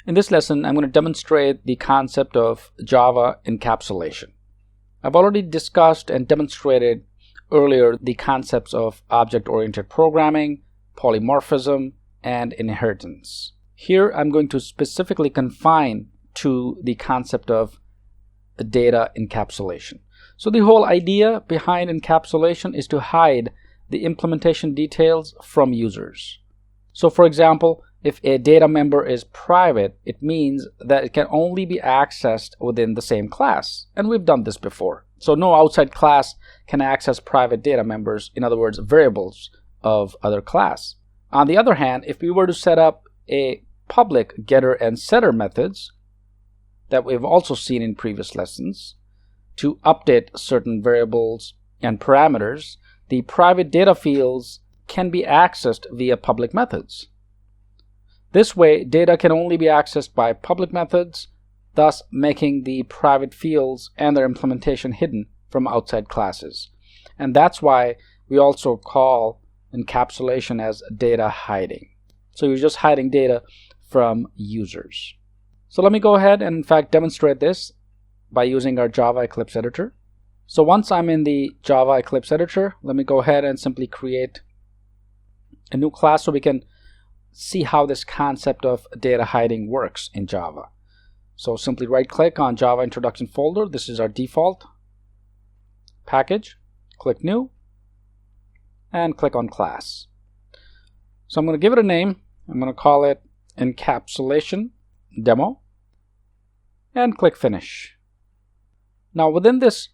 In this lesson, I'm going to demonstrate the concept of Java encapsulation. I've already discussed and demonstrated earlier the concepts of object-oriented programming, polymorphism, and inheritance. Here, I'm going to specifically confine to the concept of data encapsulation. So the whole idea behind encapsulation is to hide the implementation details from users. So for example, if a data member is private, it means that it can only be accessed within the same class. And we've done this before. So no outside class can access private data members, in other words, variables of other class. On the other hand, if we were to set up a public getter and setter methods that we've also seen in previous lessons to update certain variables and parameters, the private data fields can be accessed via public methods. This way, data can only be accessed by public methods, thus making the private fields and their implementation hidden from outside classes. And that's why we also call encapsulation as data hiding. So you're just hiding data from users. So let me go ahead and in fact demonstrate this by using our Java Eclipse editor. So once I'm in the Java Eclipse editor, let me go ahead and simply create a new class so we can see how this concept of data hiding works in Java. So simply right click on Java introduction folder. This is our default package. Click new and click on class. So I'm going to give it a name. I'm going to call it Encapsulation Demo and click finish. Now within this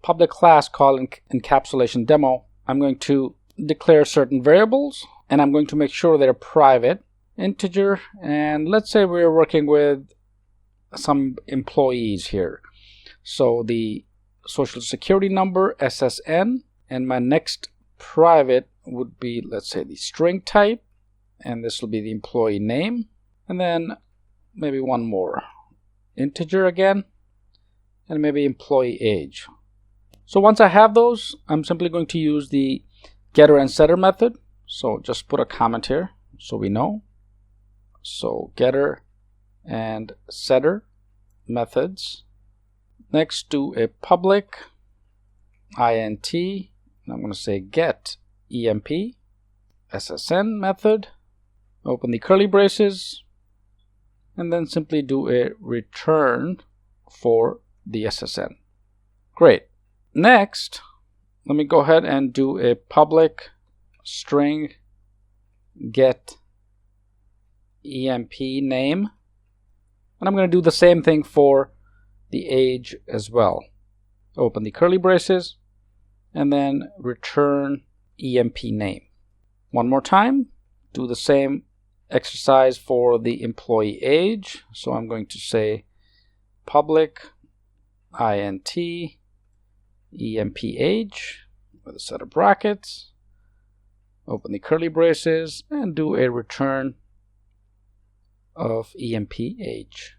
public class called Encapsulation Demo, I'm going to declare certain variables and I'm going to make sure they're private, integer, and let's say we're working with some employees here. So the social security number, SSN, and my next private would be, let's say, the string type, and this will be the employee name, and then maybe one more, integer again, and maybe employee age. So once I have those, I'm simply going to use the getter and setter method. So just put a comment here so we know. So getter and setter methods. Next, do a public int. I'm going to say get emp ssn method. Open the curly braces and then simply do a return for the ssn. Great. Next, let me go ahead and do a public string get emp name, and I'm going to do the same thing for the age as well. Open the curly braces and then return emp name. One more time, do the same exercise for the employee age. So I'm going to say public int emp age with a set of brackets. Open the curly braces and do a return of emp age.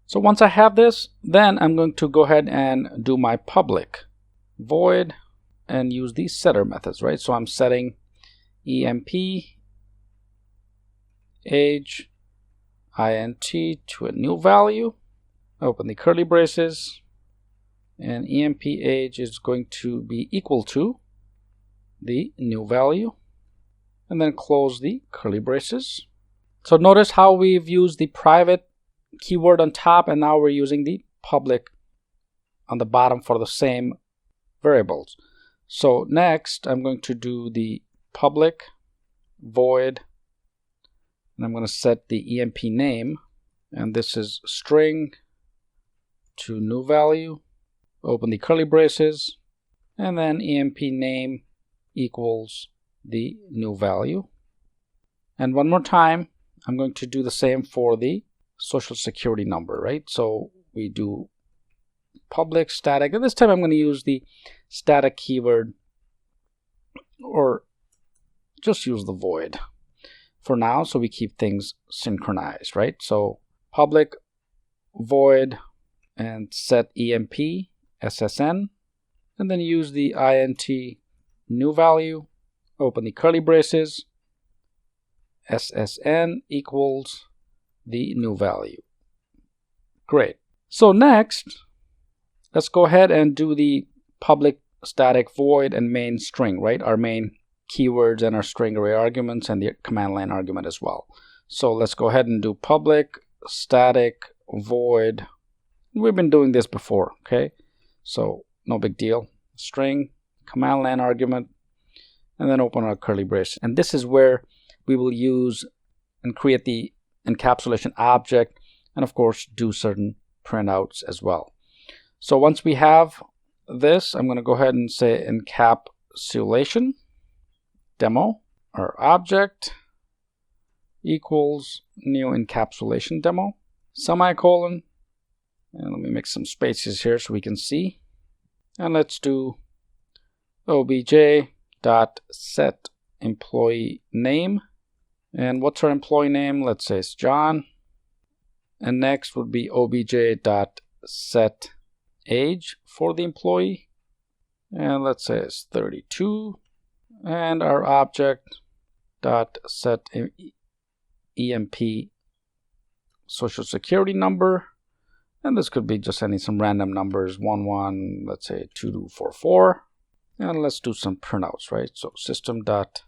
So once I have this, then I'm going to go ahead and do my public void and use these setter methods, right? So I'm setting emp age int to a new value. Open the curly braces and emp age is going to be equal to the new value, and then close the curly braces. So notice how we've used the private keyword on top and now we're using the public on the bottom for the same variables. So next I'm going to do the public void and I'm going to set the emp name, and this is string to new value. Open the curly braces and then emp name equals the new value. And one more time, I'm going to do the same for the social security number, right? So we do public static, and this time I'm going to use the static keyword or just use the void for now so we keep things synchronized, right? So public void and set emp ssn and then use the int new value, open the curly braces, ssn equals the new value. Great. So next, let's go ahead and do the public static void and main string, right? Our main keywords and our string array arguments and the command line argument as well. So let's go ahead and do public static void. We've been doing this before, okay? So no big deal. String, command line argument, and then open our curly brace. And this is where we will use and create the encapsulation object, and of course do certain printouts as well. So once we have this, I'm going to go ahead and say encapsulation demo, our object equals new encapsulation demo, semicolon, and let me make some spaces here so we can see. And let's do obj dot set employee name. And what's our employee name? Let's say it's John. And next would be obj dot set age for the employee. And let's say it's 32. And our object dot set EMP social security number. And this could be just some random numbers, 11, let's say 2244. And let's do some printouts, right? So system dot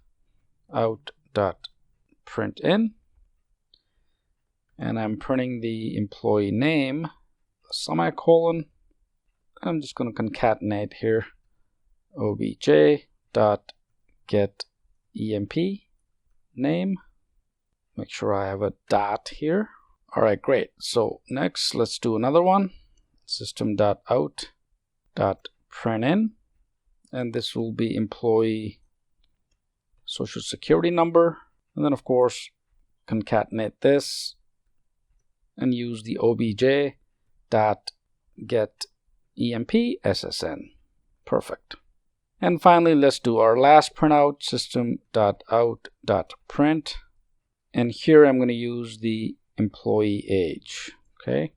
out dot print in. And I'm printing the employee name, semicolon. I'm just going to concatenate here obj dot get emp name. Make sure I have a dot here. All right, great. So next, let's do another one. System dot out dot print in, and this will be employee social security number. And then of course concatenate this and use the obj dot get emp ssn. Perfect. And finally, let's do our last printout, system dot out dot print, and here I'm going to use the employee age. Okay,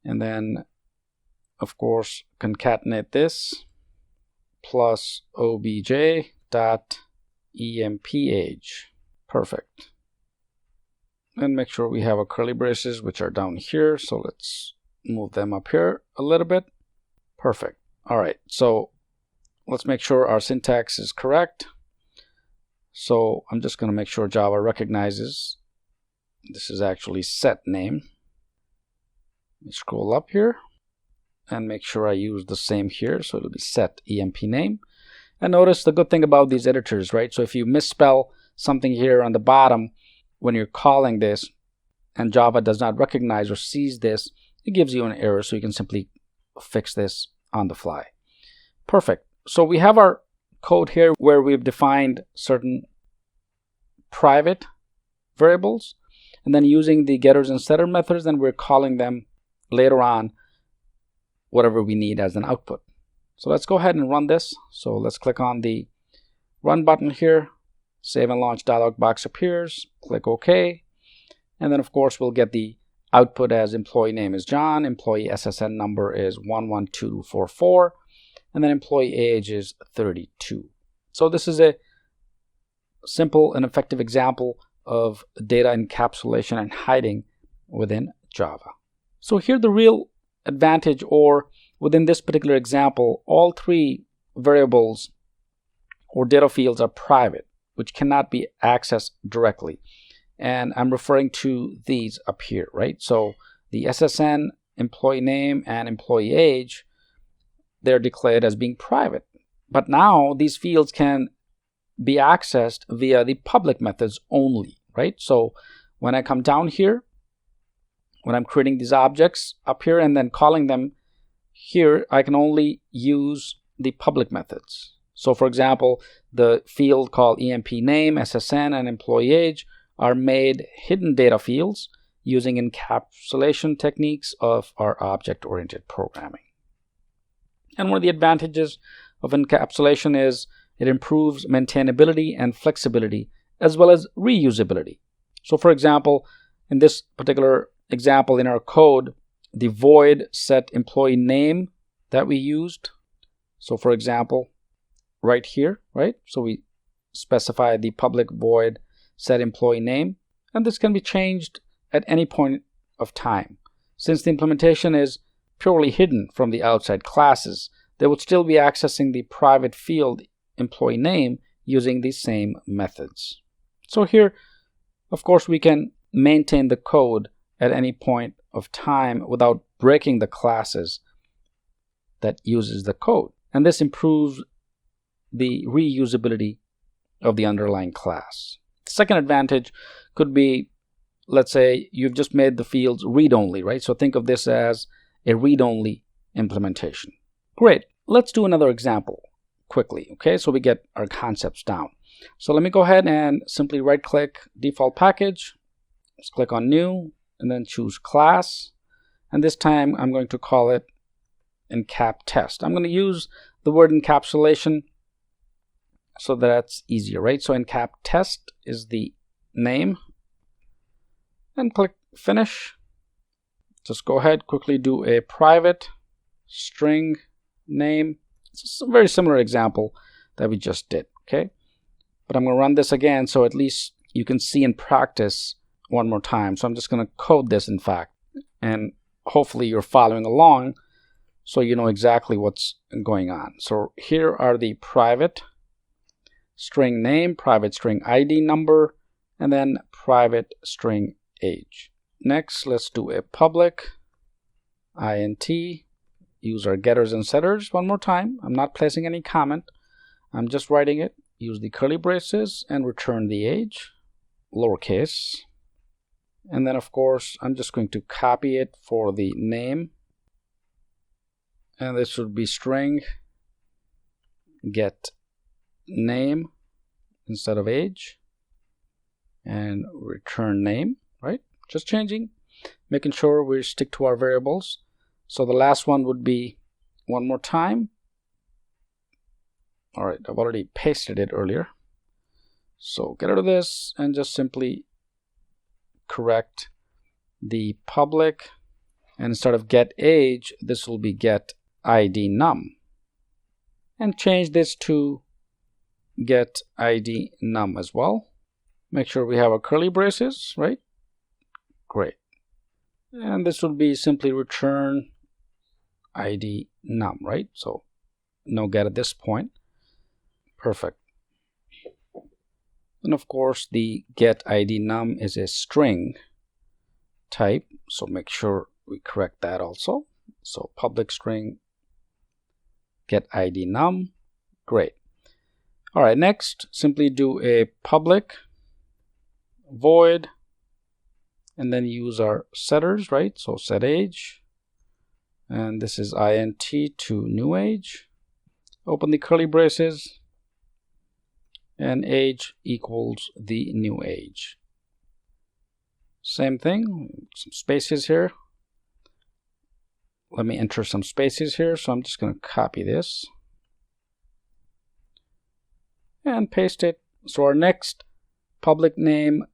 and then of course concatenate this plus obj dot emp age. Perfect. And make sure we have our curly braces, which are down here. So let's move them up here a little bit. Perfect. All right, so let's make sure our syntax is correct. So I'm just going to make sure Java recognizes this is actually set name. Let me scroll up here and make sure I use the same here. So it'll be set emp name. And notice the good thing about these editors, right? So if you misspell something here on the bottom when you're calling this and Java does not recognize or sees this, it gives you an error. So you can simply fix this on the fly. Perfect. So we have our code here where we've defined certain private variables, and then using the getters and setter methods, then we're calling them later on whatever we need as an output. So let's go ahead and run this. So let's click on the run button here. Save and launch dialog box appears. Click OK. And then of course we'll get the output as employee name is John, employee SSN number is 112244, and then employee age is 32. So this is a simple and effective example of data encapsulation and hiding within Java. So here the real advantage, or within this particular example, all three variables or data fields are private, which cannot be accessed directly. And I'm referring to these up here, right? So the SSN, employee name, and employee age, they're declared as being private. But now these fields can be accessed via the public methods only, right? So when I come down here, when I'm creating these objects up here and then calling them here, I can only use the public methods. So for example, the field called EMP name, SSN, and employee age are made hidden data fields using encapsulation techniques of our object-oriented programming. And one of the advantages of encapsulation is it improves maintainability and flexibility as well as reusability. So for example, in this particular example in our code, the void set employee name that we used. So for example, right here, right? So we specify the public void set employee name, and this can be changed at any point of time. Since the implementation is purely hidden from the outside classes, they would still be accessing the private field employee name using the same methods. So here, of course, we can maintain the code at any point of time without breaking the classes that uses the code. And this improves the reusability of the underlying class. The second advantage could be, let's say you've just made the fields read-only, right? So think of this as a read-only implementation. Great. Let's do another example quickly, okay? So we get our concepts down. So let me go ahead and simply right-click default package. Let's click on new and then choose class. And this time I'm going to call it Encap test. I'm going to use the word encapsulation so that's easier, right? So Encap test is the name. And click finish. Just go ahead, quickly do a private string name. It's a very similar example that we just did, okay? But I'm going to run this again so at least you can see in practice one more time. So I'm just going to code this, in fact, and hopefully you're following along so you know exactly what's going on. So here are the private string name, private string ID number, and then private string age. Next, let's do a public int, use our getters and setters one more time. I'm not placing any comment, I'm just writing it. Use the curly braces and return the age, lowercase. And then of course I'm just going to copy it for the name, and this should be string get name instead of age, and return name, right? Just changing, making sure we stick to our variables. So the last one would be one more time. All right, I've already pasted it earlier. So get rid of this and just simply correct the public, and instead of get age, this will be get ID num, and change this to get ID num as well. Make sure we have our curly braces, right? Great. And this will be simply return ID num, right? So no get at this point. Perfect. And of course the get ID num is a string type, so make sure we correct that also. So public string get ID num. Great. All right, next simply do a public void and then use our setters, right? So set age, and this is int to new age. Open the curly braces, and age equals the new age. Same thing, some spaces here. Let me enter some spaces here, so I'm just going to copy this and paste it. So our next public name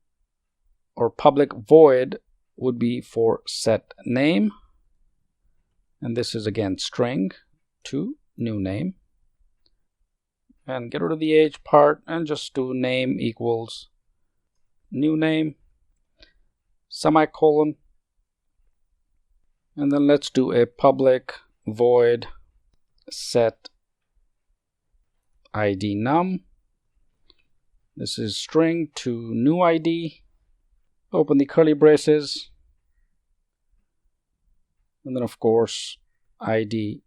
or public void would be for set name, and this is again string to new name. And get rid of the age part and just do name equals new name, semicolon, and then let's do a public void set ID num. This is string to new ID. Open the curly braces, and then of course ID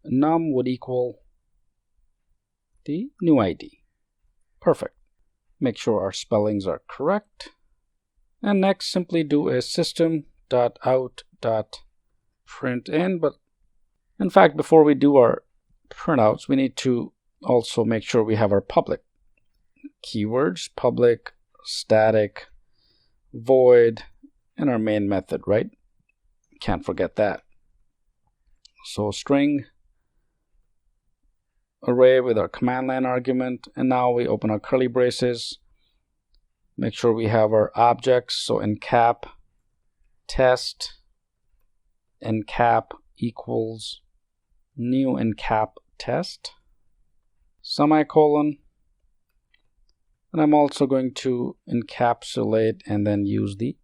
num would equal the new ID. Perfect. Make sure our spellings are correct. And next simply do a system.out.println. But in fact, before we do our printouts, we need to also make sure we have our public keywords, public, static, void, and our main method, right? Can't forget that. So string array with our command line argument, and now we open our curly braces. Make sure we have our objects, so encap test encap equals new encap test, semicolon, And I'm also going to encapsulate and then use the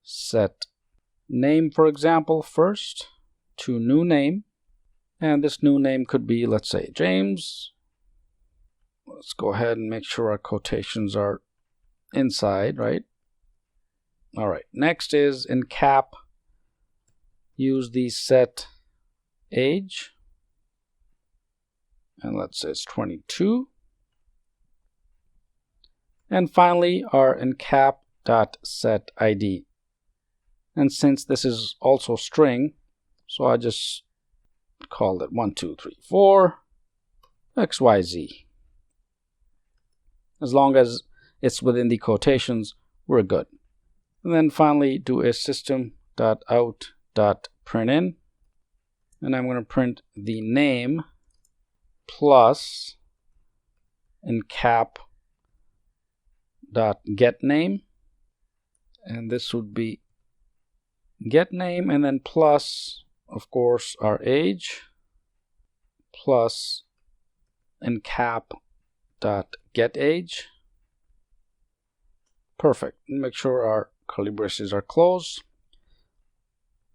set name, for example, first to new name. And this new name could be, let's say, James. Let's go ahead and make sure our quotations are inside, right? All right, next is in cap, use the set age. And let's say it's 22. And finally, our encap.setID. And since this is also string, so I just called it 1, 2, 3, 4, XYZ. As long as it's within the quotations, we're good. And then finally, do a system.out.println. And I'm going to print the name plus encap.getName. And this would be getName and then plus, of course, our age plus encap.getAge. Perfect. Make sure our curly braces are closed.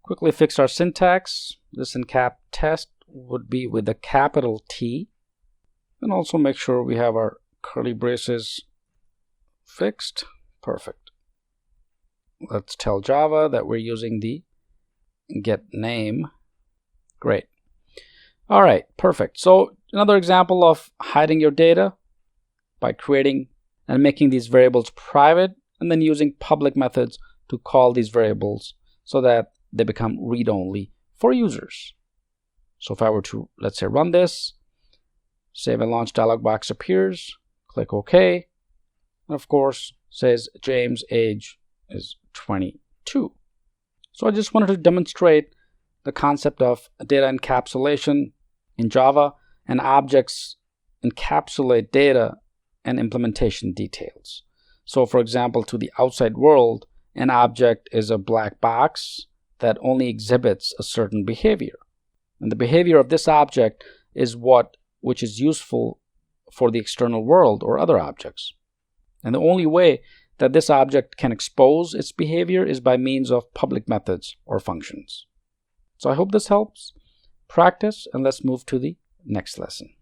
Quickly fix our syntax. This encap test would be with a capital T. And also make sure we have our curly braces fixed. Perfect. Let's tell Java that we're using the getName. Great. All right, perfect. So another example of hiding your data by creating and making these variables private and then using public methods to call these variables so that they become read-only for users. So if I were to, let's say, run this, save and launch dialog box appears, click OK, and of course says James' age is 22. So I just wanted to demonstrate the concept of data encapsulation in Java, and objects encapsulate data and implementation details. So for example, to the outside world, an object is a black box that only exhibits a certain behavior. And the behavior of this object is which is useful for the external world or other objects. And the only way that this object can expose its behavior is by means of public methods or functions. So I hope this helps. Practice, and let's move to the next lesson.